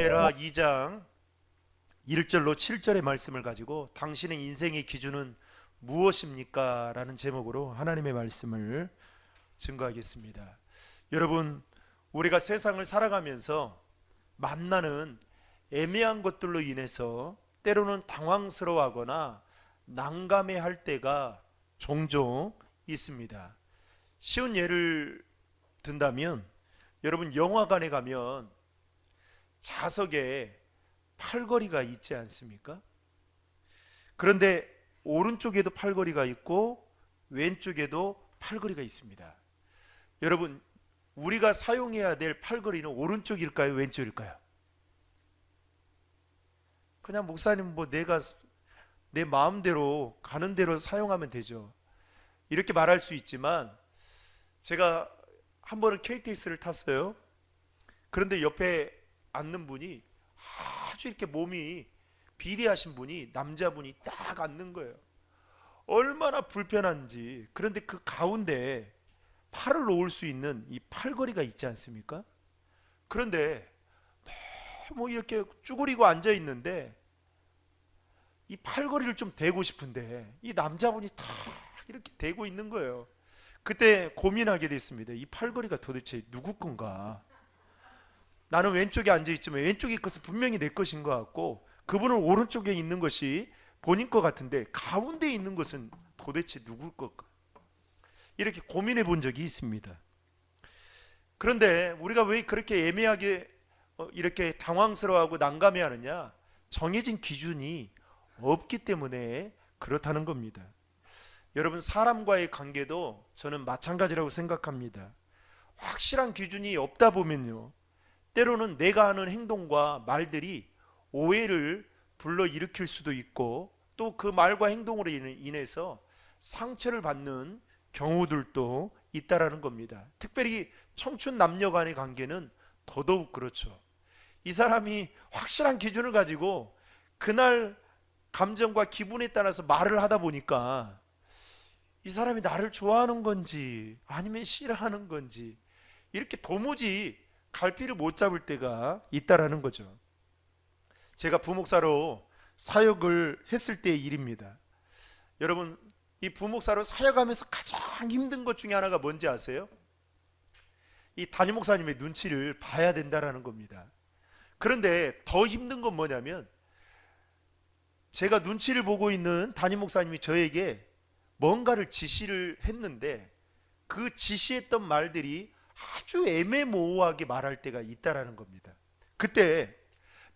사무엘하 2장 1절로 7절의 말씀을 가지고 당신의 인생의 기준은 무엇입니까? 라는 제목으로 하나님의 말씀을 증거하겠습니다. 여러분, 우리가 세상을 살아가면서 만나는 애매한 것들로 인해서 때로는 당황스러워하거나 난감해할 때가 종종 있습니다. 쉬운 예를 든다면, 여러분 영화관에 가면 좌석에 팔걸이가 있지 않습니까? 그런데 오른쪽에도 팔걸이가 있고 왼쪽에도 팔걸이가 있습니다. 여러분, 우리가 사용해야 될 팔걸이는 오른쪽일까요? 왼쪽일까요? 그냥 목사님 내가 내 마음대로 가는 대로 사용하면 되죠. 이렇게 말할 수 있지만, 제가 한 번은 KTX를 탔어요. 그런데 옆에 앉는 분이 아주 이렇게 몸이 비리하신 분이, 남자분이 딱 앉는 거예요. 얼마나 불편한지. 그런데 그 가운데 팔을 놓을 수 있는 이 팔걸이가 있지 않습니까? 그런데 너무 이렇게 쭈그리고 앉아 있는데 이 팔걸이를 좀 대고 싶은데 이 남자분이 딱 이렇게 대고 있는 거예요. 그때 고민하게 됐습니다. 이 팔걸이가 도대체 누구 건가? 나는 왼쪽에 앉아있지만 왼쪽의 것은 분명히 내 것인 것 같고, 그분은 오른쪽에 있는 것이 본인 것 같은데 가운데 있는 것은 도대체 누굴 걸까? 이렇게 고민해 본 적이 있습니다. 그런데 우리가 왜 그렇게 애매하게 이렇게 당황스러워하고 난감해 하느냐? 정해진 기준이 없기 때문에 그렇다는 겁니다. 여러분, 사람과의 관계도 저는 마찬가지라고 생각합니다. 확실한 기준이 없다 보면요, 때로는 내가 하는 행동과 말들이 오해를 불러일으킬 수도 있고, 또 그 말과 행동으로 인해서 상처를 받는 경우들도 있다라는 겁니다. 특별히 청춘 남녀 간의 관계는 더더욱 그렇죠. 이 사람이 확실한 기준을 가지고 그날 감정과 기분에 따라서 말을 하다 보니까 이 사람이 나를 좋아하는 건지 아니면 싫어하는 건지 이렇게 도무지 갈피를 못 잡을 때가 있다라는 거죠. 제가 부목사로 사역을 했을 때의 일입니다. 여러분, 이 부목사로 사역하면서 가장 힘든 것 중에 하나가 뭔지 아세요? 이 담임 목사님의 눈치를 봐야 된다라는 겁니다. 그런데 더 힘든 건 뭐냐면, 제가 눈치를 보고 있는 담임 목사님이 저에게 뭔가를 지시를 했는데 그 지시했던 말들이 아주 애매모호하게 말할 때가 있다라는 겁니다. 그때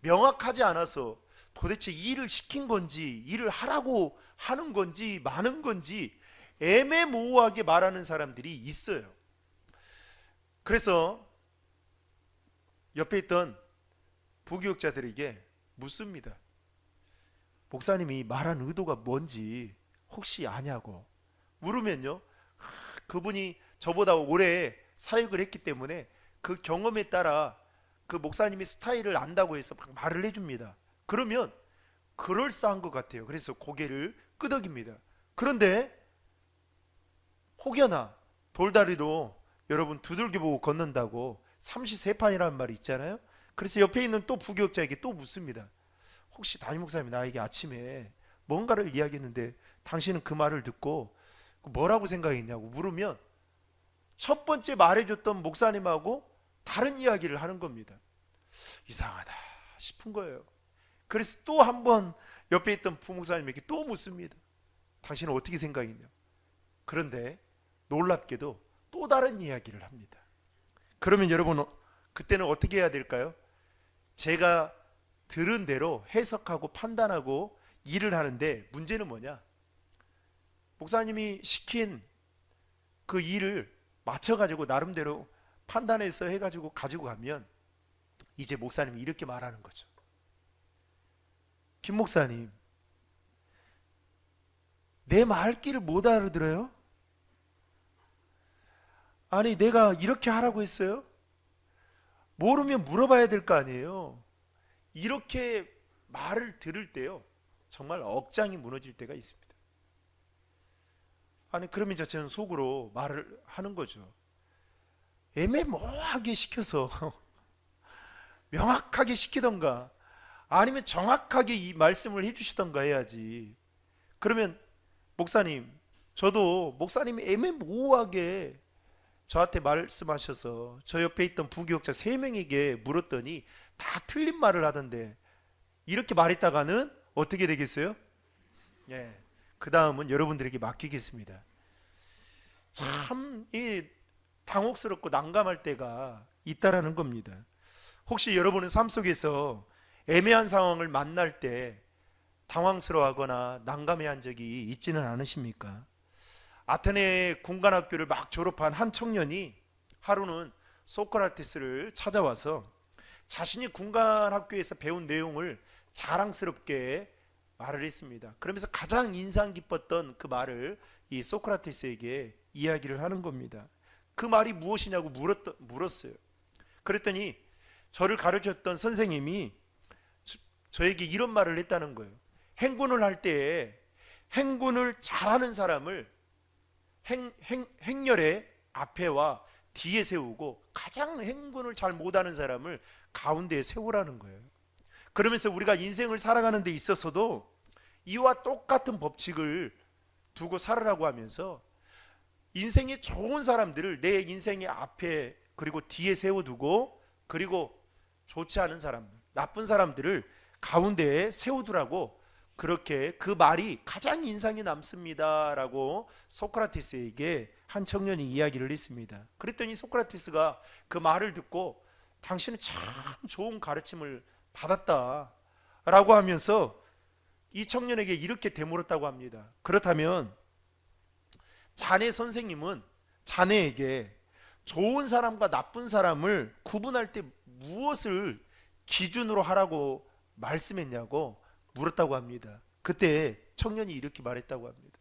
명확하지 않아서 도대체 일을 시킨 건지 일을 하라고 하는 건지 마는 건지 애매모호하게 말하는 사람들이 있어요. 그래서 옆에 있던 부교육자들에게 묻습니다. 목사님이 말한 의도가 뭔지 혹시 아냐고 물으면요, 그분이 저보다 오래 사역을 했기 때문에 그 경험에 따라 그 목사님의 스타일을 안다고 해서 막 말을 해줍니다. 그러면 그럴싸한 것 같아요. 그래서 고개를 끄덕입니다. 그런데 혹여나 돌다리로 여러분 두들겨 보고 걷는다고 삼시세판이라는 말이 있잖아요. 그래서 옆에 있는 또 부교육자에게 또 묻습니다. 혹시 담임 목사님이 나에게 아침에 뭔가를 이야기했는데 당신은 그 말을 듣고 뭐라고 생각했냐고 물으면 첫 번째 말해줬던 목사님하고 다른 이야기를 하는 겁니다. 이상하다 싶은 거예요. 그래서 또 한 번 옆에 있던 부목사님에게 또 묻습니다. 당신은 어떻게 생각했냐? 그런데 놀랍게도 또 다른 이야기를 합니다. 그러면 여러분, 그때는 어떻게 해야 될까요? 제가 들은 대로 해석하고 판단하고 일을 하는데, 문제는 뭐냐? 목사님이 시킨 그 일을 맞춰가지고 나름대로 판단해서 해가지고 가지고 가면 이제 목사님이 이렇게 말하는 거죠. 김 목사님, 내 말귀를 못 알아들어요? 아니, 내가 이렇게 하라고 했어요? 모르면 물어봐야 될 거 아니에요. 이렇게 말을 들을 때요, 정말 억장이 무너질 때가 있습니다. 아니, 그러면 저는 속으로 말을 하는 거죠. 애매모호하게 시켜서 명확하게 시키던가 아니면 정확하게 이 말씀을 해주시던가 해야지. 그러면 목사님, 저도 목사님이 애매모호하게 저한테 말씀하셔서 저 옆에 있던 부교육자 3명에게 물었더니 다 틀린 말을 하던데 이렇게 말했다가는 어떻게 되겠어요? 예, 그 다음은 여러분들에게 맡기겠습니다. 참 당혹스럽고 난감할 때가 있다라는 겁니다. 혹시 여러분은 삶 속에서 애매한 상황을 만날 때 당황스러워하거나 난감해한 적이 있지는 않으십니까? 아테네 군관학교를 막 졸업한 한 청년이 하루는 소크라테스를 찾아와서 자신이 군관학교에서 배운 내용을 자랑스럽게 말을 했습니다. 그러면서 가장 인상 깊었던 그 말을 이 소크라테스에게 이야기를 하는 겁니다. 그 말이 무엇이냐고 물었어요. 그랬더니 저를 가르쳤던 선생님이 저에게 이런 말을 했다는 거예요. 행군을 할 때에 행군을 잘하는 사람을 행렬의 앞에와 뒤에 세우고 가장 행군을 잘 못하는 사람을 가운데에 세우라는 거예요. 그러면서 우리가 인생을 살아가는 데 있어서도 이와 똑같은 법칙을 두고 살으라고 하면서 인생이 좋은 사람들을 내 인생의 앞에 그리고 뒤에 세워두고 그리고 좋지 않은 사람들, 나쁜 사람들을 가운데에 세우두라고, 그렇게 그 말이 가장 인상이 남습니다 라고 소크라테스에게 한 청년이 이야기를 했습니다. 그랬더니 소크라테스가 그 말을 듣고 당신은 참 좋은 가르침을 받았다 라고 하면서 이 청년에게 이렇게 되물었다고 합니다. 그렇다면 자네 선생님은 자네에게 좋은 사람과 나쁜 사람을 구분할 때 무엇을 기준으로 하라고 말씀했냐고 물었다고 합니다. 그때 청년이 이렇게 말했다고 합니다.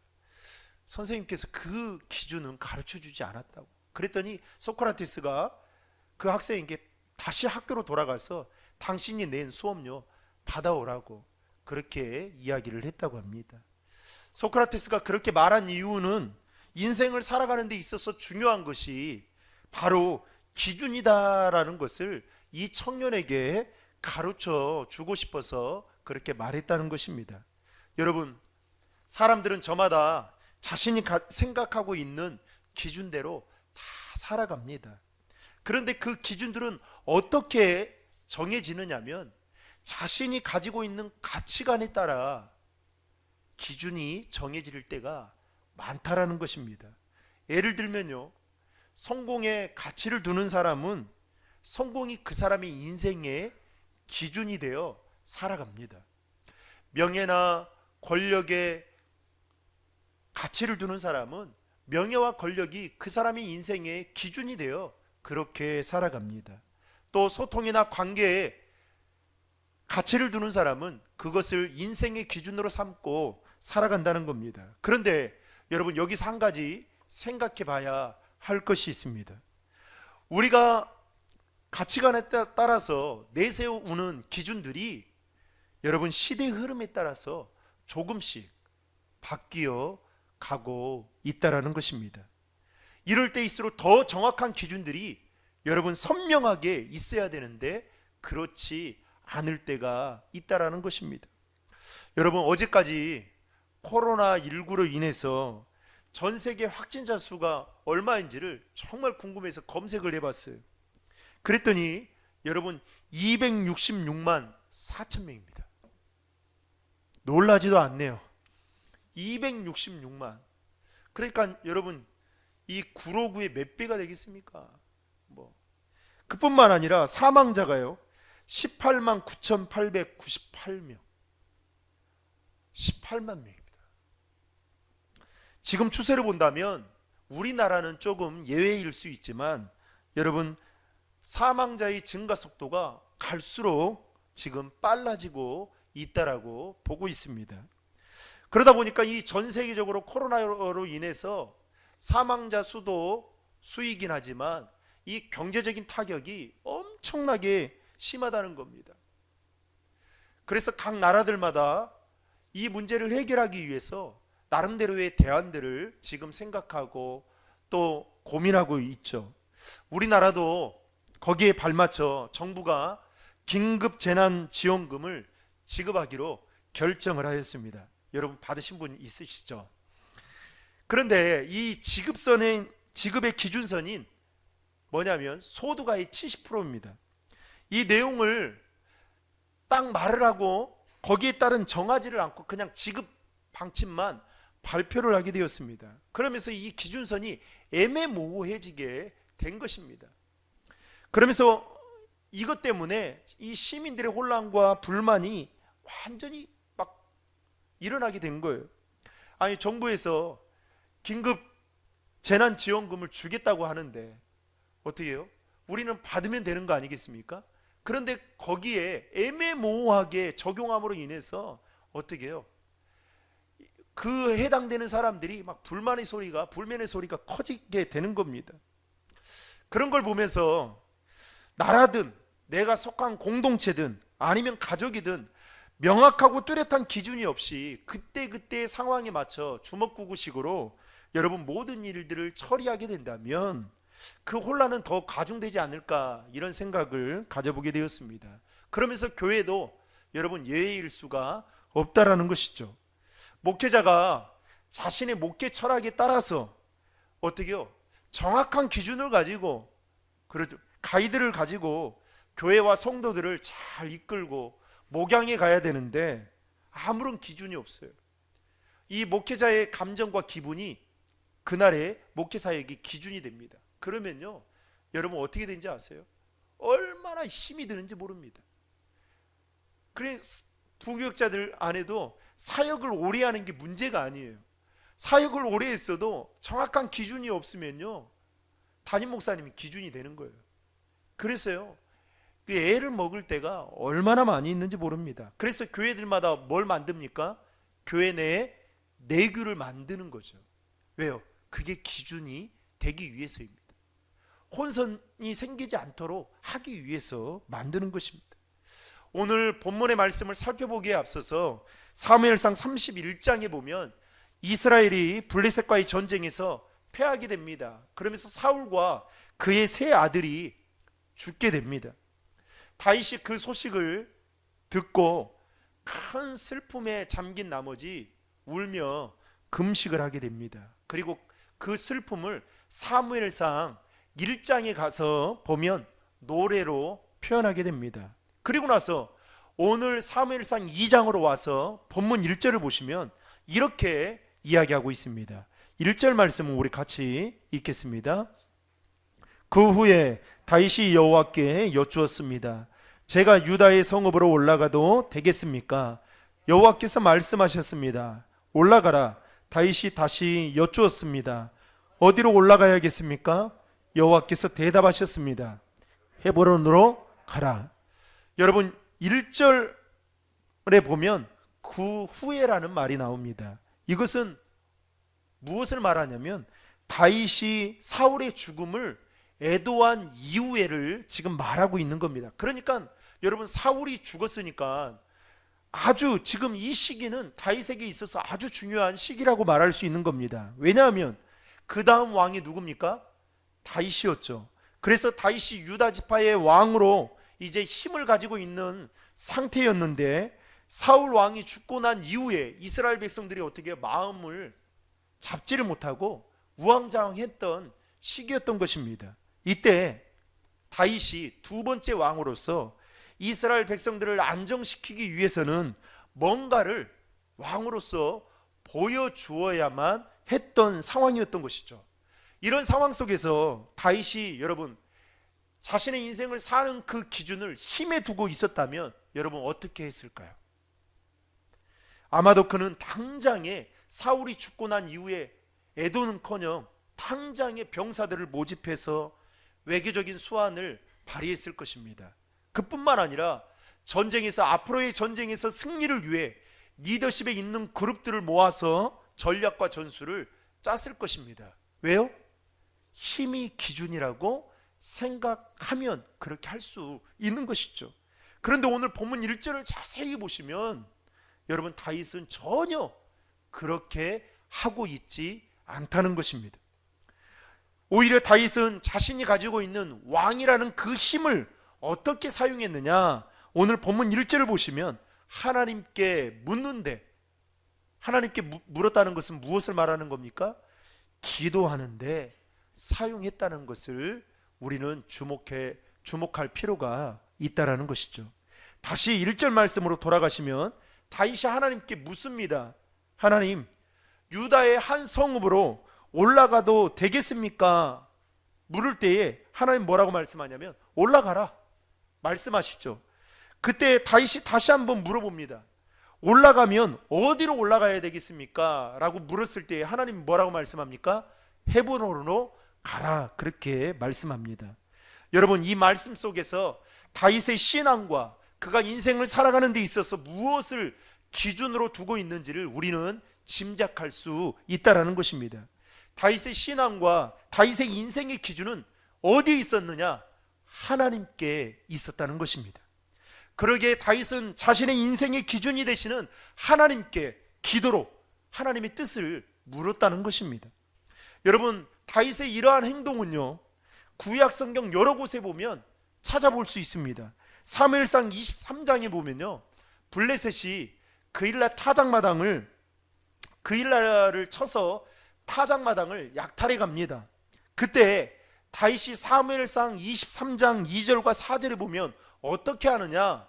선생님께서 그 기준은 가르쳐 주지 않았다고. 그랬더니 소크라테스가 그 학생에게 다시 학교로 돌아가서 당신이 낸 수업료 받아오라고 그렇게 이야기를 했다고 합니다. 소크라테스가 그렇게 말한 이유는 인생을 살아가는 데 있어서 중요한 것이 바로 기준이다라는 것을 이 청년에게 가르쳐 주고 싶어서 그렇게 말했다는 것입니다. 여러분, 사람들은 저마다 자신이 생각하고 있는 기준대로 다 살아갑니다. 그런데 그 기준들은 어떻게 정해지느냐면 자신이 가지고 있는 가치관에 따라 기준이 정해질 때가 많다라는 것입니다. 예를 들면요, 성공에 가치를 두는 사람은 성공이 그 사람의 인생의 기준이 되어 살아갑니다. 명예나 권력에 가치를 두는 사람은 명예와 권력이 그 사람의 인생의 기준이 되어 그렇게 살아갑니다. 또 소통이나 관계에 가치를 두는 사람은 그것을 인생의 기준으로 삼고 살아간다는 겁니다. 그런데 여러분, 여기서 한 가지 생각해 봐야 할 것이 있습니다. 우리가 가치관에 따라서 내세우는 기준들이 여러분 시대의 흐름에 따라서 조금씩 바뀌어 가고 있다라는 것입니다. 이럴 때일수록 더 정확한 기준들이 여러분 선명하게 있어야 되는데 그렇지 않을 때가 있다라는 것입니다. 여러분, 어제까지 코로나19로 인해서 전 세계 확진자 수가 얼마인지를 정말 궁금해서 검색을 해봤어요. 그랬더니 여러분 266만 4천 명입니다. 놀라지도 않네요. 266만. 그러니까 여러분, 이 959의 몇 배가 되겠습니까? 그뿐만 아니라 사망자가요 18만 9,898명, 18만 명입니다. 지금 추세를 본다면 우리나라는 조금 예외일 수 있지만 여러분, 사망자의 증가 속도가 갈수록 지금 빨라지고 있다라고 보고 있습니다. 그러다 보니까 이 전 세계적으로 코로나로 인해서 사망자 수도 수이긴 하지만 이 경제적인 타격이 엄청나게 심하다는 겁니다. 그래서 각 나라들마다 이 문제를 해결하기 위해서 나름대로의 대안들을 지금 생각하고 또 고민하고 있죠. 우리나라도 거기에 발맞춰 정부가 긴급 재난 지원금을 지급하기로 결정을 하였습니다. 여러분 받으신 분 있으시죠? 그런데 이 지급의 기준선인 뭐냐면 소득의 70%입니다. 이 내용을 딱 말을 하고 거기에 따른 정하지를 않고 그냥 지급 방침만 발표를 하게 되었습니다. 그러면서 이 기준선이 애매모호해지게 된 것입니다. 그러면서 이것 때문에 이 시민들의 혼란과 불만이 완전히 막 일어나게 된 거예요. 아니, 정부에서 긴급 재난지원금을 주겠다고 하는데 어떻게 해요? 우리는 받으면 되는 거 아니겠습니까? 그런데 거기에 애매모호하게 적용함으로 인해서 어떻게 해요? 그 해당되는 사람들이 막 불만의 소리가, 불만의 소리가 커지게 되는 겁니다. 그런 걸 보면서 나라든 내가 속한 공동체든 아니면 가족이든 명확하고 뚜렷한 기준이 없이 그때그때의 상황에 맞춰 주먹구구식으로 여러분 모든 일들을 처리하게 된다면 그 혼란은 더 가중되지 않을까, 이런 생각을 가져보게 되었습니다. 그러면서 교회도 여러분 예외일 수가 없다라는 것이죠. 목회자가 자신의 목회 철학에 따라서 어떻게 해요? 정확한 기준을 가지고, 그렇죠, 가이드를 가지고 교회와 성도들을 잘 이끌고 목양해 가야 되는데 아무런 기준이 없어요. 이 목회자의 감정과 기분이 그날의 목회 사역의 기준이 됩니다. 그러면요, 여러분 어떻게 되는지 아세요? 얼마나 힘이 드는지 모릅니다. 그래서 부교육자들 안에도 사역을 오래 하는 게 문제가 아니에요. 사역을 오래 했어도 정확한 기준이 없으면요, 담임 목사님이 기준이 되는 거예요. 그래서요, 그 애를 먹을 때가 얼마나 많이 있는지 모릅니다. 그래서 교회들마다 뭘 만듭니까? 교회 내에 내규를 만드는 거죠. 왜요? 그게 기준이 되기 위해서입니다. 혼선이 생기지 않도록 하기 위해서 만드는 것입니다. 오늘 본문의 말씀을 살펴보기에 앞서서 사무엘상 31장에 보면 이스라엘이 블레셋과의 전쟁에서 패하게 됩니다. 그러면서 사울과 그의 세 아들이 죽게 됩니다. 다윗이 그 소식을 듣고 큰 슬픔에 잠긴 나머지 울며 금식을 하게 됩니다. 그리고 그 슬픔을 사무엘상 1장에 가서 보면 노래로 표현하게 됩니다. 그리고 나서 오늘 사무엘상 2장으로 와서 본문 1절을 보시면 이렇게 이야기하고 있습니다. 1절 말씀은 우리 같이 읽겠습니다. 그 후에 다윗이 여호와께 여쭈었습니다. 제가 유다의 성읍으로 올라가도 되겠습니까? 여호와께서 말씀하셨습니다. 올라가라. 다윗이 다시 여쭈었습니다. 어디로 올라가야겠습니까? 여호와께서 대답하셨습니다. 헤브론으로 가라. 여러분 1절에 보면 그 후에라는 말이 나옵니다. 이것은 무엇을 말하냐면 다윗이 사울의 죽음을 애도한 이후에를 지금 말하고 있는 겁니다. 그러니까 여러분 사울이 죽었으니까 아주 지금 이 시기는 다윗에게 있어서 아주 중요한 시기라고 말할 수 있는 겁니다. 왜냐하면 그 다음 왕이 누굽니까? 다윗이었죠. 그래서 다윗이 유다 지파의 왕으로 이제 힘을 가지고 있는 상태였는데 사울 왕이 죽고 난 이후에 이스라엘 백성들이 어떻게 마음을 잡지를 못하고 우왕좌왕했던 시기였던 것입니다. 이때 다윗이 두 번째 왕으로서 이스라엘 백성들을 안정시키기 위해서는 뭔가를 왕으로서 보여주어야만 했던 상황이었던 것이죠. 이런 상황 속에서 다윗이 여러분 자신의 인생을 사는 그 기준을 힘에 두고 있었다면 여러분 어떻게 했을까요? 아마도 그는 당장에 사울이 죽고 난 이후에 애도는커녕 당장에 병사들을 모집해서 외교적인 수완을 발휘했을 것입니다. 그뿐만 아니라 전쟁에서 앞으로의 전쟁에서 승리를 위해 리더십에 있는 그룹들을 모아서 전략과 전술을 짰을 것입니다. 왜요? 힘이 기준이라고 생각하면 그렇게 할 수 있는 것이죠. 그런데 오늘 본문 1절을 자세히 보시면 여러분 다윗은 전혀 그렇게 하고 있지 않다는 것입니다. 오히려 다윗은 자신이 가지고 있는 왕이라는 그 힘을 어떻게 사용했느냐? 오늘 본문 1절을 보시면 하나님께 묻는데, 하나님께 물었다는 것은 무엇을 말하는 겁니까? 기도하는데 사용했다는 것을 우리는 주목할 필요가 있다라는 것이죠. 다시 1절 말씀으로 돌아가시면 다윗이 하나님께 묻습니다. 하나님, 유다의 한 성읍으로 올라가도 되겠습니까? 물을 때에 하나님 뭐라고 말씀하냐면 올라가라 말씀하시죠. 그때 다윗이 다시 한번 물어봅니다. 올라가면 어디로 올라가야 되겠습니까? 라고 물었을 때 하나님 뭐라고 말씀합니까? 헤브론으로 가라, 그렇게 말씀합니다. 여러분, 이 말씀 속에서 다윗의 신앙과 그가 인생을 살아가는 데 있어서 무엇을 기준으로 두고 있는지를 우리는 짐작할 수 있다라는 것입니다. 다윗의 신앙과 다윗의 인생의 기준은 어디에 있었느냐? 하나님께 있었다는 것입니다. 그러기에 다윗은 자신의 인생의 기준이 되시는 하나님께 기도로 하나님의 뜻을 물었다는 것입니다. 여러분, 다윗의 이러한 행동은요, 구약 성경 여러 곳에 보면 찾아볼 수 있습니다. 사무엘상 23장에 보면요, 블레셋이 그일라를 쳐서 타작마당을 약탈해 갑니다. 그때 다윗이 사무엘상 23장 2절과 4절에 보면 어떻게 하느냐?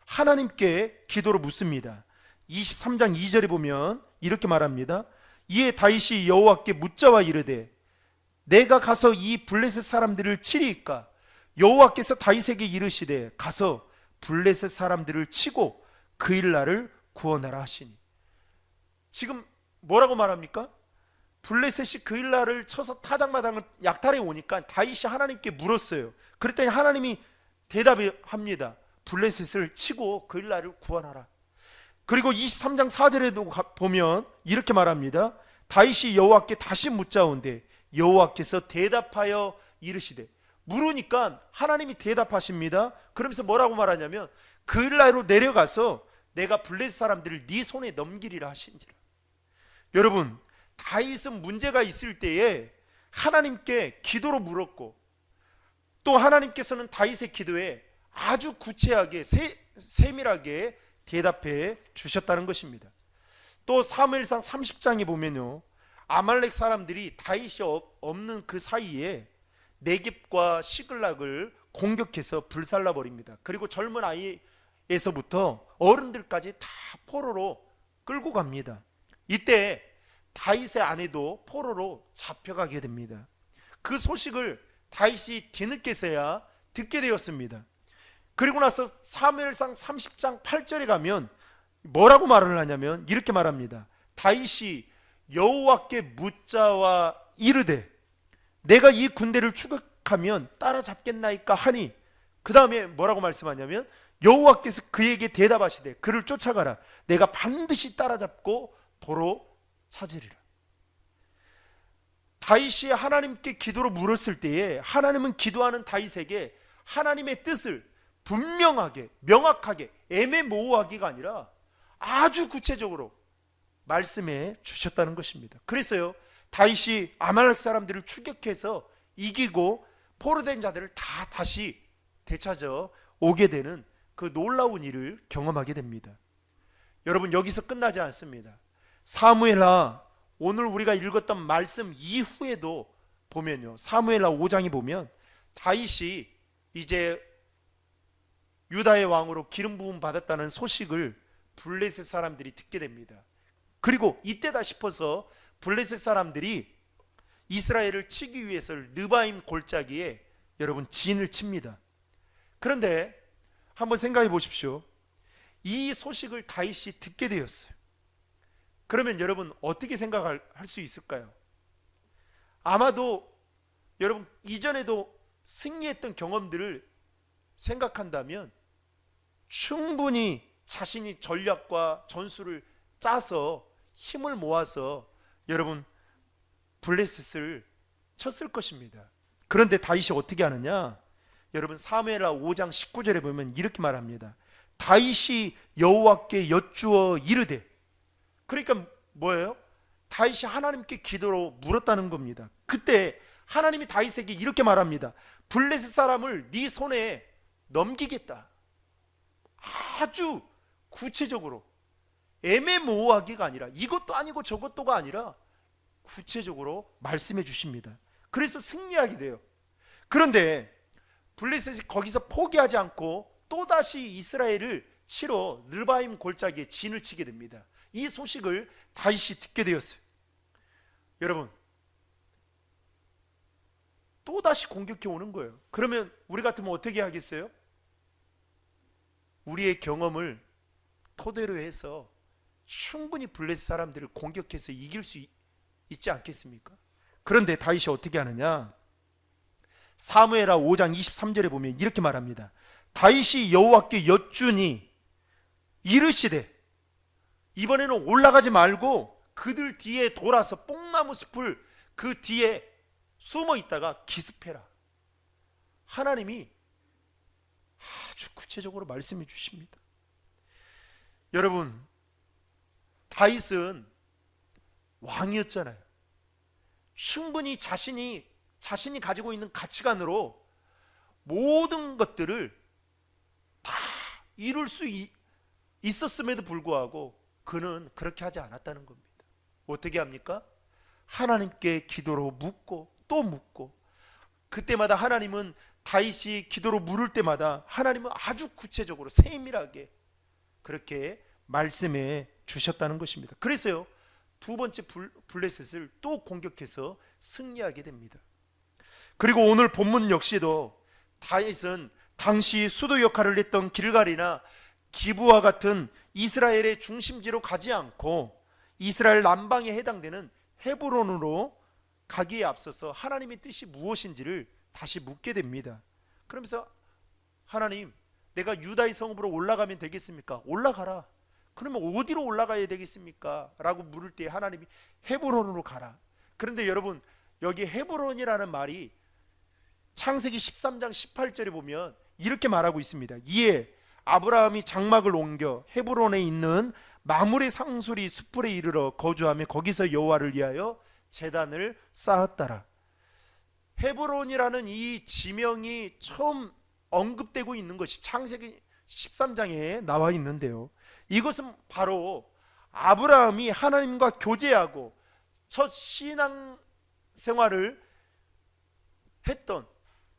하나님께 기도로 묻습니다. 23장 2절에 보면 이렇게 말합니다. 이에 다윗이 여호와께 묻자와 이르되 내가 가서 이 블레셋 사람들을 치리이까? 여호와께서 다윗에게 이르시되 가서 블레셋 사람들을 치고 그일라를 구원하라 하시니. 지금 뭐라고 말합니까? 블레셋이 그일라를 쳐서 타작마당을 약탈해 오니까 다윗이 하나님께 물었어요. 그랬더니 하나님이 대답합니다. 블레셋을 치고 그일라를 구원하라. 그리고 23장 4절에도 보면 이렇게 말합니다. 다윗이 여호와께 다시 묻자온데 여호와께서 대답하여 이르시되, 물으니까 하나님이 대답하십니다. 그러면서 뭐라고 말하냐면 그일라로 내려가서 내가 블레셋 사람들을 네 손에 넘기리라 하신지라. 여러분, 다윗은 문제가 있을 때에 하나님께 기도로 물었고, 또 하나님께서는 다윗의 기도에 아주 구체하게 세밀하게 대답해 주셨다는 것입니다. 또 사무엘상 30장에 보면요, 아말렉 사람들이 다윗이 없는 그 사이에 네겝과 시글락을 공격해서 불살라 버립니다. 그리고 젊은 아이에서부터 어른들까지 다 포로로 끌고 갑니다. 이때 다윗의 아내도 포로로 잡혀가게 됩니다. 그 소식을 다윗이 뒤늦게서야 듣게 되었습니다. 그리고 나서 사무엘상 30장 8절에 가면 뭐라고 말을 하냐면 이렇게 말합니다. 다윗이 여호와께 묻자와 이르되 내가 이 군대를 추격하면 따라잡겠나이까 하니, 그 다음에 뭐라고 말씀하냐면 여호와께서 그에게 대답하시되 그를 쫓아가라. 내가 반드시 따라잡고 도로 찾으리라. 다윗이 하나님께 기도로 물었을 때에 하나님은 기도하는 다윗에게 하나님의 뜻을 분명하게, 명확하게, 애매모호하기가 아니라 아주 구체적으로 말씀해 주셨다는 것입니다. 그래서요, 다윗이 아말렉 사람들을 추격해서 이기고 포로된 자들을 다 다시 되찾아 오게 되는 그 놀라운 일을 경험하게 됩니다. 여러분, 여기서 끝나지 않습니다. 사무엘하, 오늘 우리가 읽었던 말씀 이후에도 보면요, 사무엘하 5장에 보면 다윗이 이제 유다의 왕으로 기름 부음 받았다는 소식을 블레셋 사람들이 듣게 됩니다. 그리고 이때다 싶어서 블레셋 사람들이 이스라엘을 치기 위해서 르바임 골짜기에 여러분 진을 칩니다. 그런데 한번 생각해 보십시오. 이 소식을 다윗이 듣게 되었어요. 그러면 여러분 어떻게 생각할 수 있을까요? 아마도 여러분 이전에도 승리했던 경험들을 생각한다면 충분히 자신이 전략과 전술을 짜서 힘을 모아서 여러분 블레셋을 쳤을 것입니다. 그런데 다윗이 어떻게 하느냐? 여러분 사무엘하 5장 19절에 보면 이렇게 말합니다. 다윗이 여호와께 여쭈어 이르되, 그러니까 뭐예요? 다윗이 하나님께 기도로 물었다는 겁니다. 그때 하나님이 다윗에게 이렇게 말합니다. 블레셋 사람을 네 손에 넘기겠다. 아주 구체적으로, 애매모호하기가 아니라, 이것도 아니고 저것도가 아니라 구체적으로 말씀해 주십니다. 그래서 승리하게 돼요. 그런데 블레셋이 거기서 포기하지 않고 또다시 이스라엘을 치러 르바임 골짜기에 진을 치게 됩니다. 이 소식을 다윗이 듣게 되었어요. 여러분, 또다시 공격해 오는 거예요. 그러면 우리 같으면 어떻게 하겠어요? 우리의 경험을 토대로 해서 충분히 블레셋 사람들을 공격해서 이길 수 있지 않겠습니까? 그런데 다윗이 어떻게 하느냐? 사무엘하 5장 23절에 보면 이렇게 말합니다. 다윗이 여호와께 여쭈니 이르시되, 이번에는 올라가지 말고 그들 뒤에 돌아서 뽕나무 숲을 그 뒤에 숨어 있다가 기습해라. 하나님이 아주 구체적으로 말씀해 주십니다. 여러분, 다윗은 왕이었잖아요. 충분히 자신이 가지고 있는 가치관으로 모든 것들을 다 이룰 수 있었음에도 불구하고 그는 그렇게 하지 않았다는 겁니다. 어떻게 합니까? 하나님께 기도로 묻고 또 묻고, 그때마다 하나님은 다윗이 기도로 물을 때마다 하나님은 아주 구체적으로 세밀하게 그렇게 말씀해 주셨다는 것입니다. 그래서요, 두 번째 블레셋을 또 공격해서 승리하게 됩니다. 그리고 오늘 본문 역시도 다윗은 당시 수도 역할을 했던 길갈이나 기브와 같은 이스라엘의 중심지로 가지 않고 이스라엘 남방에 해당되는 헤브론으로 가기에 앞서서 하나님의 뜻이 무엇인지를 다시 묻게 됩니다. 그러면서 하나님, 내가 유다의 성읍으로 올라가면 되겠습니까? 올라가라. 그러면 어디로 올라가야 되겠습니까? 라고 물을 때 하나님이 헤브론으로 가라. 그런데 여러분, 여기 헤브론이라는 말이 창세기 13장 18절에 보면 이렇게 말하고 있습니다. 이에 아브라함이 장막을 옮겨 헤브론에 있는 마므레 상수리 숲풀에 이르러 거주하며 거기서 여호와를 위하여 제단을 쌓았더라. 헤브론이라는 이 지명이 처음 언급되고 있는 것이 창세기 13장에 나와 있는데요, 이것은 바로 아브라함이 하나님과 교제하고 첫 신앙 생활을 했던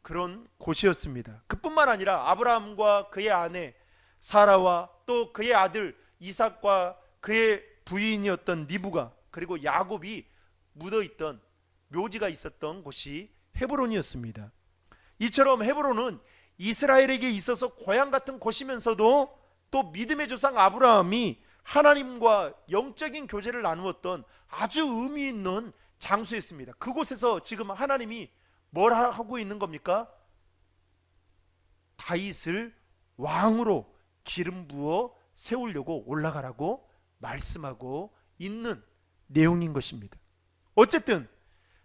그런 곳이었습니다. 그뿐만 아니라 아브라함과 그의 아내 사라와 또 그의 아들 이삭과 그의 부인이었던 리브가 그리고 야곱이 묻어있던 묘지가 있었던 곳이 헤브론이었습니다. 이처럼 헤브론은 이스라엘에게 있어서 고향 같은 곳이면서도 또 믿음의 조상 아브라함이 하나님과 영적인 교제를 나누었던 아주 의미 있는 장소였습니다. 그곳에서 지금 하나님이 뭘 하고 있는 겁니까? 다윗을 왕으로 기름 부어 세우려고 올라가라고 말씀하고 있는 내용인 것입니다. 어쨌든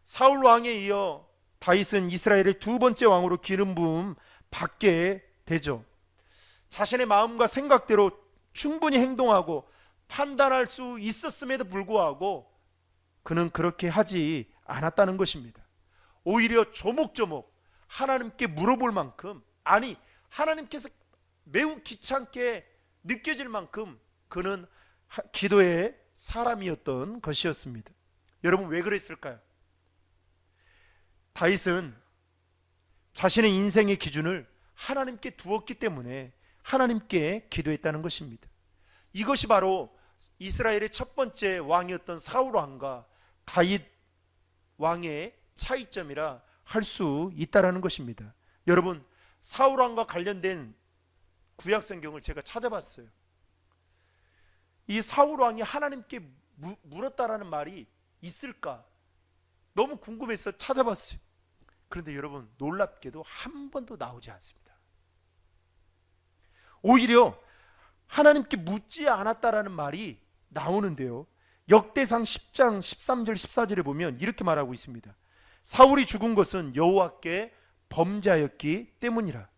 사울 왕에 이어 다윗은 이스라엘의 두 번째 왕으로 기름 부음 받게 되죠. 자신의 마음과 생각대로 충분히 행동하고 판단할 수 있었음에도 불구하고 그는 그렇게 하지 않았다는 것입니다. 오히려 조목조목 하나님께 물어볼 만큼, 아니 하나님께서 매우 귀찮게 느껴질 만큼 그는 기도의 사람이었던 것이었습니다. 여러분, 왜 그랬을까요? 다윗은 자신의 인생의 기준을 하나님께 두었기 때문에 하나님께 기도했다는 것입니다. 이것이 바로 이스라엘의 첫 번째 왕이었던 사울 왕과 다윗 왕의 차이점이라 할 수 있다라는 것입니다. 여러분, 사울 왕과 관련된 구약 성경을 제가 찾아봤어요. 이 사울 왕이 하나님께 물었다라는 말이 있을까? 너무 궁금해서 찾아봤어요. 그런데 여러분, 놀랍게도 한 번도 나오지 않습니다. 오히려 하나님께 묻지 않았다라는 말이 나오는데요, 역대상 10장 13절 14절에 보면 이렇게 말하고 있습니다. 사울이 죽은 것은 여호와께 범죄하였기 때문이라.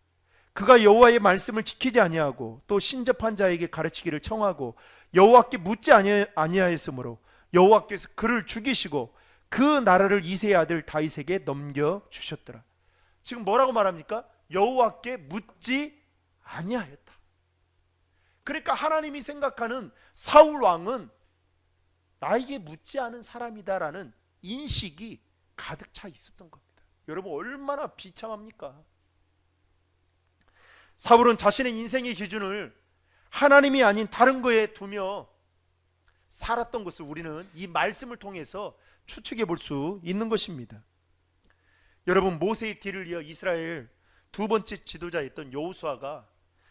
그가 여호와의 말씀을 지키지 아니하고 또 신접한 자에게 가르치기를 청하고 여호와께 묻지 아니하였으므로 여호와께서 그를 죽이시고 그 나라를 이새의 아들 다윗에게 넘겨주셨더라. 지금 뭐라고 말합니까? 여호와께 묻지 아니하였다. 그러니까 하나님이 생각하는 사울 왕은 나에게 묻지 않은 사람이다라는 인식이 가득 차 있었던 겁니다. 여러분 얼마나 비참합니까? 사울은 자신의 인생의 기준을 하나님이 아닌 다른 거에 두며 살았던 것을 우리는 이 말씀을 통해서 추측해 볼 수 있는 것입니다. 여러분, 모세의 뒤를 이어 이스라엘 두 번째 지도자였던 여호수아가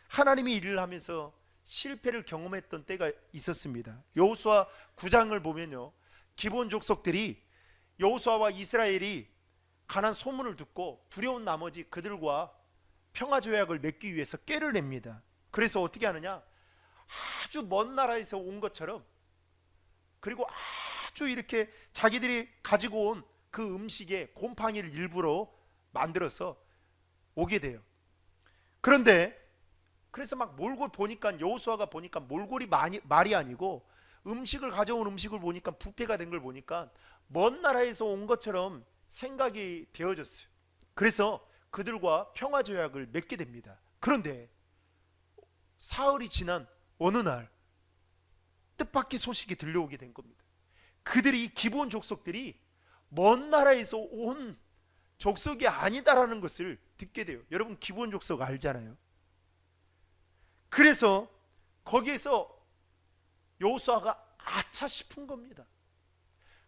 하나님이 일을 하면서 실패를 경험했던 때가 있었습니다. 여호수아 9장을 보면요, 기본 족속들이 여호수아와 이스라엘이 가난 소문을 듣고 두려운 나머지 그들과 평화 조약을 맺기 위해서 꾀를 냅니다. 그래서 어떻게 하느냐, 아주 먼 나라에서 온 것처럼, 그리고 아주 이렇게 자기들이 가지고 온 그 음식에 곰팡이를 일부러 만들어서 오게 돼요. 그런데 그래서 막 몰골 보니까, 여호수아가 보니까 몰골이 말이 아니고 음식을 가져온 음식을 보니까 부패가 된 걸 보니까 먼 나라에서 온 것처럼 생각이 되어졌어요. 그래서 그들과 평화 조약을 맺게 됩니다. 그런데 사흘이 지난 어느 날 뜻밖의 소식이 들려오게 된 겁니다. 그들이, 기본 족속들이 먼 나라에서 온 족속이 아니다라는 것을 듣게 돼요. 여러분, 기본 족속 알잖아요. 그래서 거기에서 여호수아가 아차 싶은 겁니다.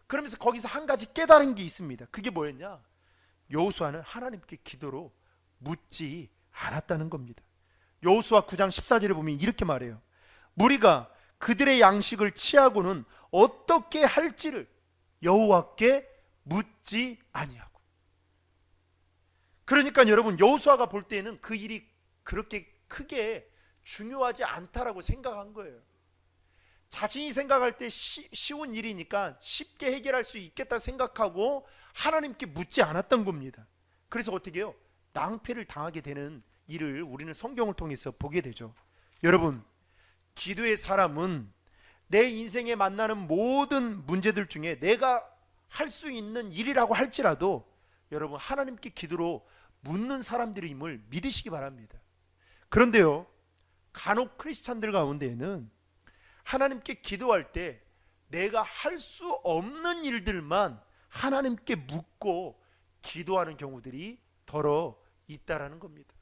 그러면서 거기서 한 가지 깨달은 게 있습니다. 그게 뭐였냐? 여호수아는 하나님께 기도로 묻지 않았다는 겁니다. 여호수아 9장 14절에 보면 이렇게 말해요. 무리가 그들의 양식을 취하고는 어떻게 할지를 여호와께 묻지 아니하고. 그러니까 여러분, 여호수아가 볼 때는 그 일이 그렇게 크게 중요하지 않다라고 생각한 거예요. 자신이 생각할 때 쉬운 일이니까 쉽게 해결할 수 있겠다 생각하고 하나님께 묻지 않았던 겁니다. 그래서 어떻게 해요? 낭패를 당하게 되는 일을 우리는 성경을 통해서 보게 되죠. 여러분, 기도의 사람은 내 인생에 만나는 모든 문제들 중에 내가 할 수 있는 일이라고 할지라도 여러분, 하나님께 기도로 묻는 사람들임을 믿으시기 바랍니다. 그런데요, 간혹 크리스찬들 가운데에는 하나님께 기도할 때 내가 할 수 없는 일들만 하나님께 묻고 기도하는 경우들이 더러 있다라는 겁니다.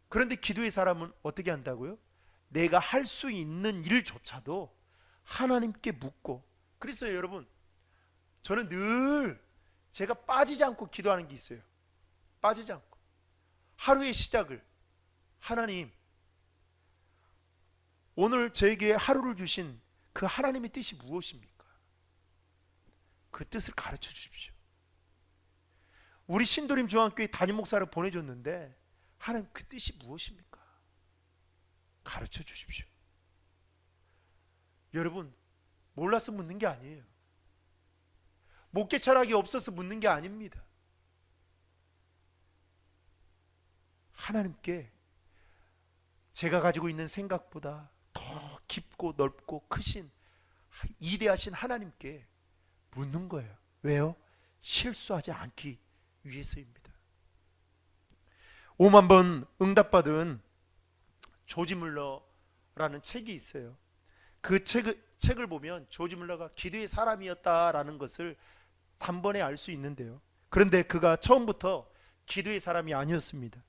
그런데 기도의 사람은 어떻게 한다고요? 내가 할 수 있는 일조차도 하나님께 묻고. 그래서 여러분, 저는 늘 제가 빠지지 않고 기도하는 게 있어요. 빠지지 않고 하루의 시작을, 하나님, 오늘 저에게 하루를 주신 그 하나님의 뜻이 무엇입니까? 그 뜻을 가르쳐 주십시오. 우리 신도림 중앙교회 담임 목사를 보내줬는데 하나님, 그 뜻이 무엇입니까? 가르쳐 주십시오. 여러분, 몰라서 묻는 게 아니에요. 목회 철학이 없어서 묻는 게 아닙니다. 하나님께 제가 가지고 있는 생각보다 더 깊고 넓고 크신 위대하신 하나님께 묻는 거예요. 왜요? 실수하지 않기 위해서입니다. 5만 번 응답받은 조지 물러라는 책이 있어요. 그 책을 보면 조지 물러가 기도의 사람이었다라는 것을 단번에 알 수 있는데요. 그런데 그가 처음부터 기도의 사람이 아니었습니다.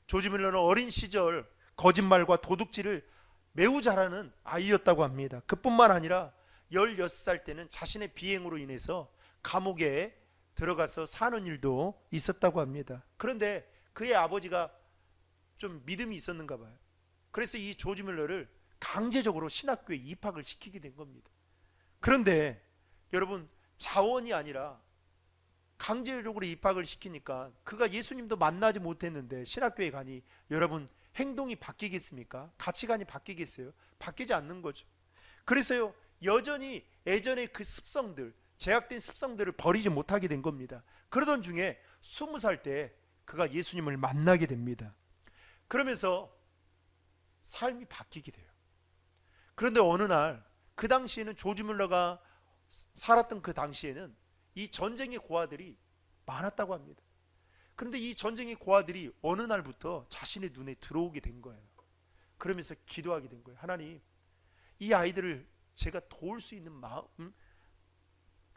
조지 물러는 어린 시절 거짓말과 도둑질을 매우 잘하는 아이였다고 합니다. 그뿐만 아니라 16살 때는 자신의 비행으로 인해서 감옥에 들어가서 사는 일도 있었다고 합니다. 그런데 그의 아버지가 좀 믿음이 있었는가 봐요. 그래서 이 조지 물러를 강제적으로 신학교에 입학을 시키게 된 겁니다. 그런데 여러분, 자원이 아니라 강제적으로 입학을 시키니까 그가 예수님도 만나지 못했는데 신학교에 가니 여러분, 행동이 바뀌겠습니까? 가치관이 바뀌겠어요? 바뀌지 않는 거죠. 그래서요, 여전히 예전의 그 습성들, 제약된 습성들을 버리지 못하게 된 겁니다. 그러던 중에 20살 때 그가 예수님을 만나게 됩니다. 그러면서 삶이 바뀌게 돼요. 그런데 어느 날, 그 당시에는 조지 물러가 살았던 그 당시에는 이 전쟁의 고아들이 많았다고 합니다. 그런데 이 전쟁의 고아들이 어느 날부터 자신의 눈에 들어오게 된 거예요. 그러면서 기도하게 된 거예요. 하나님, 이 아이들을 제가 도울 수 있는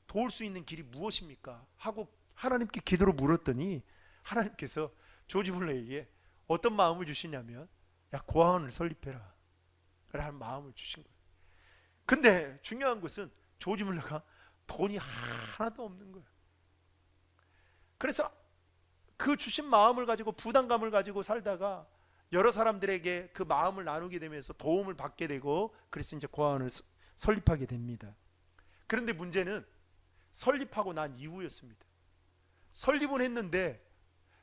도울 수 있는 길이 무엇입니까? 하고 하나님께 기도로 물었더니 하나님께서 조지 물러에게 어떤 마음을 주시냐면, 야, 고아원을 설립해라 라는 마음을 주신 거예요. 근데 중요한 것은 조지 물러가 돈이 하나도 없는 거예요. 그래서 그 주신 마음을 가지고 부담감을 가지고 살다가 여러 사람들에게 그 마음을 나누게 되면서 도움을 받게 되고, 그래서 이제 고아원을 설립하게 됩니다. 그런데 문제는 설립하고 난 이후였습니다. 설립은 했는데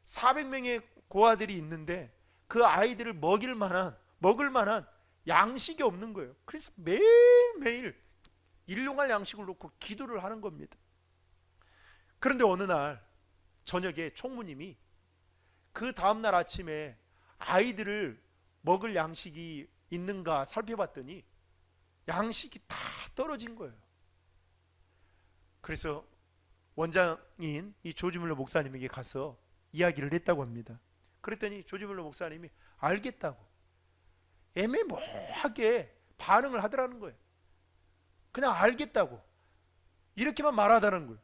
400명의 고아들이 있는데 그 아이들을 먹을 만한 양식이 없는 거예요. 그래서 매일매일 일용할 양식을 놓고 기도를 하는 겁니다. 그런데 어느 날 저녁에 총무님이 그 다음날 아침에 아이들을 먹을 양식이 있는가 살펴봤더니 양식이 다 떨어진 거예요. 그래서 원장인 이 조지 물러 목사님에게 가서 이야기를 했다고 합니다. 그랬더니 조지 물러 목사님이 알겠다고 애매모호하게 반응을 하더라는 거예요. 그냥 알겠다고 이렇게만 말하다는 거예요.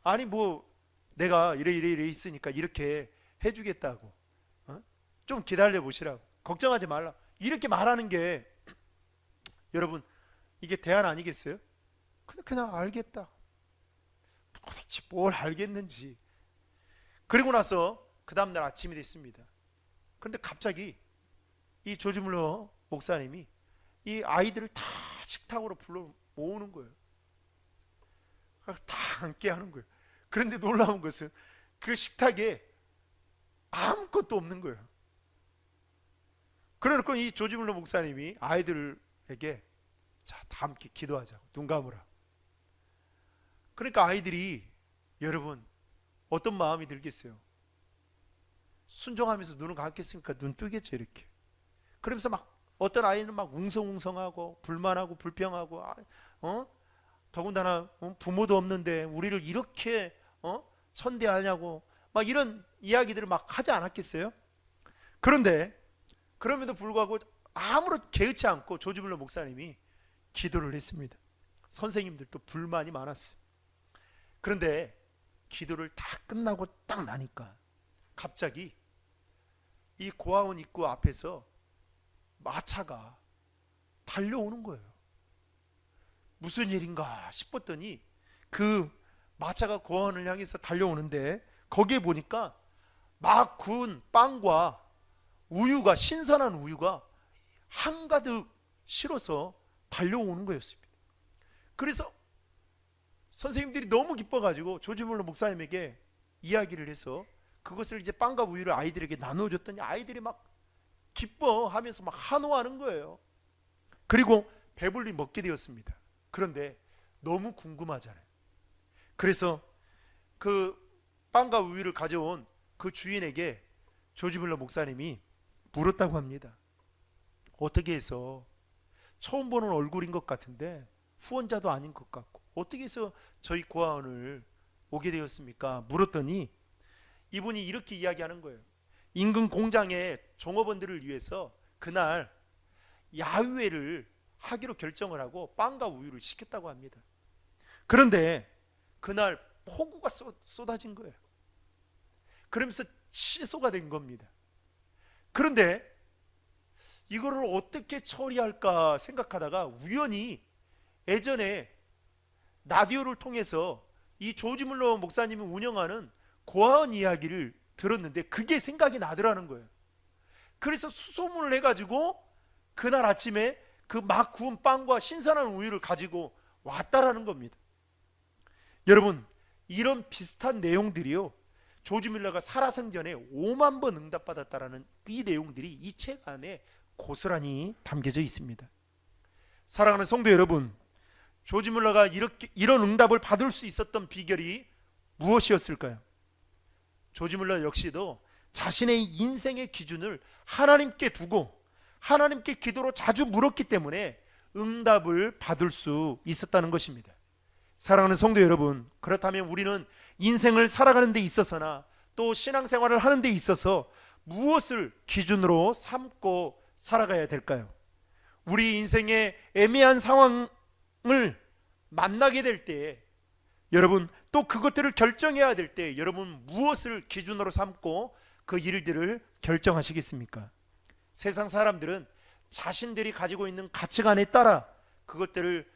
아니 뭐 내가 이래 있으니까 이렇게 해주겠다고, 좀 기다려 보시라고, 걱정하지 말라, 이렇게 말하는 게 여러분 이게 대안 아니겠어요? 그냥 알겠다. 도대체 뭘 알겠는지. 그리고 나서 그 다음날 아침이 됐습니다. 그런데 갑자기 이 조지 물러 목사님이 이 아이들을 다 식탁으로 불러 모으는 거예요. 다 함께 하는 거예요. 그런데 놀라운 것은 그 식탁에 아무것도 없는 거예요. 그러니까 이 조지 물러 목사님이 아이들에게 자, 다 함께 기도하자고, 눈 감으라. 그러니까 아이들이, 여러분 어떤 마음이 들겠어요? 순종하면서 눈을 감겠으니까 눈 뜨겠죠, 이렇게. 그러면서 막 어떤 아이는 막 웅성웅성하고 불만하고 불평하고, 더군다나 부모도 없는데 우리를 이렇게 천대하냐고 막 이런 이야기들을 막 하지 않았겠어요? 그런데 그럼에도 불구하고 아무런 개의치 않고 조지 물러 목사님이 기도를 했습니다. 선생님들도 불만이 많았어요. 그런데 기도를 다 끝나고 딱 나니까 갑자기 이 고아원 입구 앞에서 마차가 달려오는 거예요. 무슨 일인가 싶었더니 그 마차가 고아원을 향해서 달려오는데 거기에 보니까 막 구운 빵과 우유가, 신선한 우유가 한가득 실어서 달려오는 거였습니다. 그래서 선생님들이 너무 기뻐가지고 조지 물러 목사님에게 이야기를 해서 그것을 이제 빵과 우유를 아이들에게 나눠줬더니 아이들이 막 기뻐하면서 막 환호하는 거예요. 그리고 배불리 먹게 되었습니다. 그런데 너무 궁금하잖아요. 그래서 그 빵과 우유를 가져온 그 주인에게 조지 물러 목사님이 물었다고 합니다. 어떻게 해서, 처음 보는 얼굴인 것 같은데 후원자도 아닌 것 같고 어떻게 해서 저희 고아원을 오게 되었습니까? 물었더니 이분이 이렇게 이야기하는 거예요. 인근 공장의 종업원들을 위해서 그날 야유회를 하기로 결정을 하고 빵과 우유를 시켰다고 합니다. 그런데 그날 폭우가 쏟아진 거예요. 그러면서 취소가 된 겁니다. 그런데 이거를 어떻게 처리할까 생각하다가 우연히 예전에 라디오를 통해서 이 조지 물러 목사님이 운영하는 고아원 이야기를 들었는데 그게 생각이 나더라는 거예요. 그래서 수소문을 해가지고 그날 아침에 그 막 구운 빵과 신선한 우유를 가지고 왔다라는 겁니다. 여러분, 이런 비슷한 내용들이요, 조지 밀러가 살아생전에 5만 번 응답받았다라는 이 내용들이 이 책 안에 고스란히 담겨져 있습니다. 사랑하는 성도 여러분, 조지 밀러가 이런 응답을 받을 수 있었던 비결이 무엇이었을까요? 조지 밀러 역시도 자신의 인생의 기준을 하나님께 두고 하나님께 기도로 자주 물었기 때문에 응답을 받을 수 있었다는 것입니다. 사랑하는 성도 여러분, 그렇다면 우리는 인생을 살아가는 데 있어서나 또 신앙생활을 하는 데 있어서 무엇을 기준으로 삼고 살아가야 될까요? 우리 인생의 애매한 상황을 만나게 될 때에 여러분, 또 그것들을 결정해야 될 때 여러분 무엇을 기준으로 삼고 그 일들을 결정하시겠습니까? 세상 사람들은 자신들이 가지고 있는 가치관에 따라 그것들을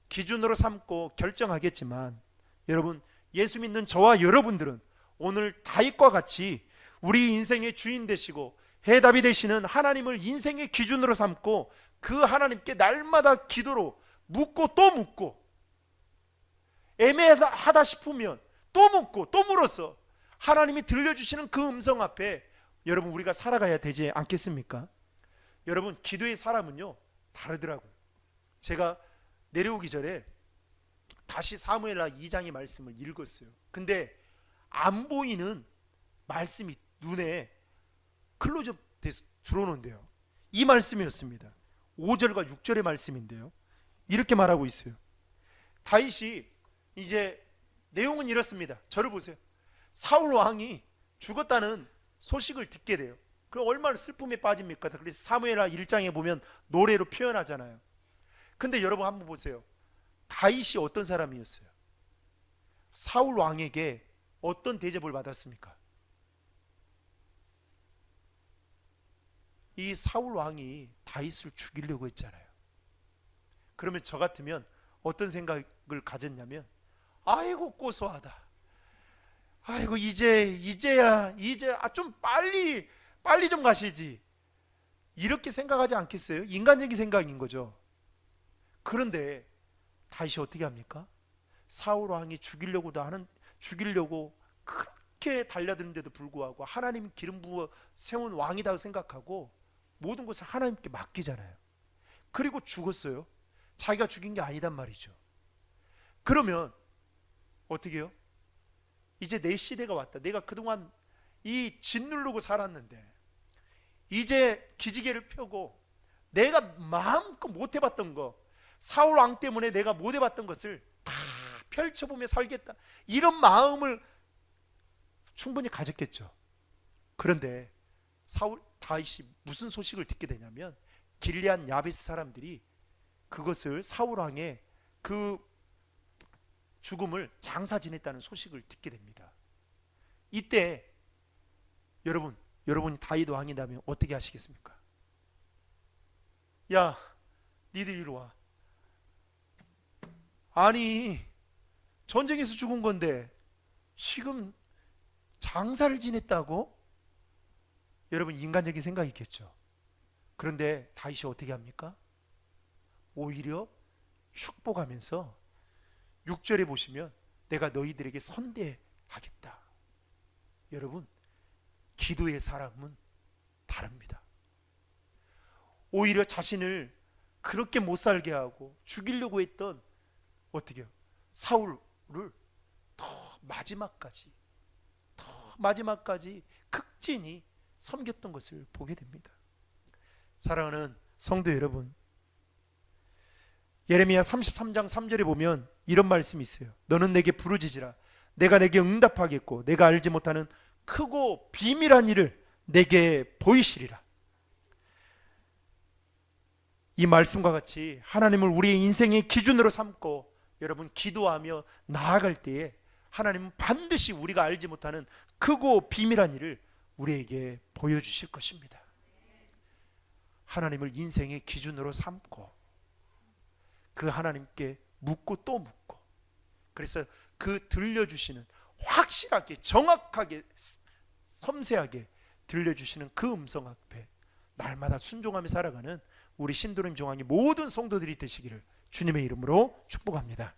기준으로 삼고 결정하겠지만, 여러분, 예수 믿는 저와 여러분들은 오늘 다윗과 같이 우리 인생의 주인 되시고 해답이 되시는 하나님을 인생의 기준으로 삼고 그 하나님께 날마다 기도로 묻고 또 묻고, 애매하다 싶으면 또 묻고 또 물어서 하나님이 들려주시는 그 음성 앞에 여러분 우리가 살아가야 되지 않겠습니까? 여러분, 기도의 사람은요 다르더라고요. 제가 내려오기 전에 다시 사무엘하 2장의 말씀을 읽었어요. 근데 안 보이는 말씀이 눈에 클로즈업 돼서 들어오는데요, 이 말씀이었습니다. 5절과 6절의 말씀인데요, 이렇게 말하고 있어요. 다윗이 이제 내용은 이렇습니다. 저를 보세요. 사울 왕이 죽었다는 소식을 듣게 돼요. 그럼 얼마나 슬픔에 빠집니까? 그래서 사무엘하 1장에 보면 노래로 표현하잖아요. 근데 여러분 한번 보세요. 다윗이 어떤 사람이었어요? 사울 왕에게 어떤 대접을 받았습니까? 이 사울 왕이 다윗을 죽이려고 했잖아요. 그러면 저 같으면 어떤 생각을 가졌냐면, 아이고 고소하다, 아이고 이제야 좀 빨리 좀 가시지, 이렇게 생각하지 않겠어요? 인간적인 생각인 거죠. 그런데 다윗이 어떻게 합니까? 사울 왕이 죽이려고 그렇게 달려드는데도 불구하고 하나님이 기름 부어 세운 왕이라고 생각하고 모든 것을 하나님께 맡기잖아요. 그리고 죽었어요. 자기가 죽인 게 아니단 말이죠. 그러면 어떻게 해요? 이제 내 시대가 왔다. 내가 그동안 이 짓누르고 살았는데 이제 기지개를 펴고 내가 마음껏 못 해봤던 거, 사울 왕 때문에 내가 못 해봤던 것을 다 펼쳐보며 살겠다, 이런 마음을 충분히 가졌겠죠. 그런데 다윗이 무슨 소식을 듣게 되냐면, 길리앗 야베스 사람들이 그것을 사울 왕의 그 죽음을 장사 지냈다는 소식을 듣게 됩니다. 이때 여러분이 다윗 왕이라면 어떻게 하시겠습니까? 야, 니들 이리 와. 아니, 전쟁에서 죽은 건데 지금 장사를 지냈다고? 여러분, 인간적인 생각이겠죠. 그런데 다윗이 어떻게 합니까? 오히려 축복하면서 6절에 보시면 내가 너희들에게 선대하겠다. 여러분, 기도의 사람은 다릅니다. 오히려 자신을 그렇게 못 살게 하고 죽이려고 했던 어떻게 해요? 사울을 더 마지막까지 극진히 섬겼던 것을 보게 됩니다. 사랑하는 성도 여러분, 예레미야 33장 3절에 보면 이런 말씀이 있어요. 너는 내게 부르짖으라. 내가 내게 응답하겠고 내가 알지 못하는 크고 비밀한 일을 내게 보이시리라. 이 말씀과 같이 하나님을 우리의 인생의 기준으로 삼고 여러분 기도하며 나아갈 때에 하나님은 반드시 우리가 알지 못하는 크고 비밀한 일을 우리에게 보여주실 것입니다. 하나님을 인생의 기준으로 삼고 그 하나님께 묻고 또 묻고, 그래서 그 들려주시는, 확실하게 정확하게 섬세하게 들려주시는 그 음성 앞에 날마다 순종하며 살아가는 우리 신도림 종황의 모든 성도들이 되시기를 주님의 이름으로 축복합니다.